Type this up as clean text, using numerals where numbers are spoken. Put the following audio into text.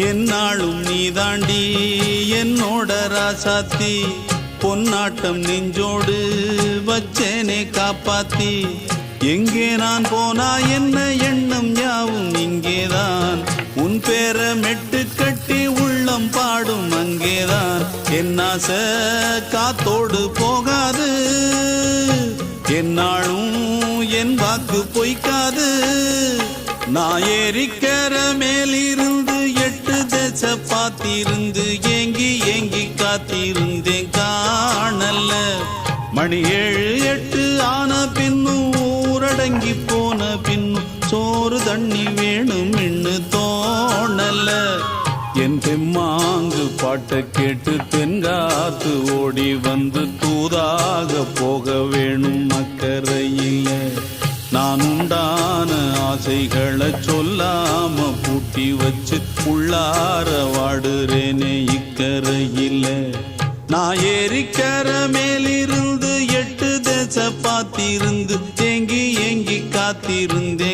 என்னாலும் நீ தாண்டி என்னோட ராசாத்தி பொன்னாட்டம் நெஞ்சோடு வச்சேனே காப்பாத்தி எங்கே நான் போனா என்ன எண்ணம் யாவும் இங்கேதான் உன் பேர மெட்டு கட்டி உள்ளம் பாடும் அங்கேதான் என் ஆசை காத்தோடு போகாது என்னாலும் என் வாக்கு பொய்க்காது நான் ஏறிக்கிற மேலிருந்து 8 தேச பார்த்திருந்து ஏங்கி ஏங்கி காத்திருந்தேன் காணல மணி 7 8 ஆன பின்னும் ஊரடங்கி போன பின்னும் சோறு தண்ணி வேணும் இன்னு தோணல என் தெம்மாங்கு பாட்டை கேட்டு தென்காத்து ஓடி வந்து தூதாக போக வேணும் அக்கறையில நான் உண்டான ஆசைகளை சொல்லாம பூட்டி வச்சு உள்ளார வாடுறேனே இக்கரையில நான் ஏறிக்கிற மேலிருந்து 8 தேச பார்த்திருந்து ஏங்கி ஏங்கி காத்திருந்தேன்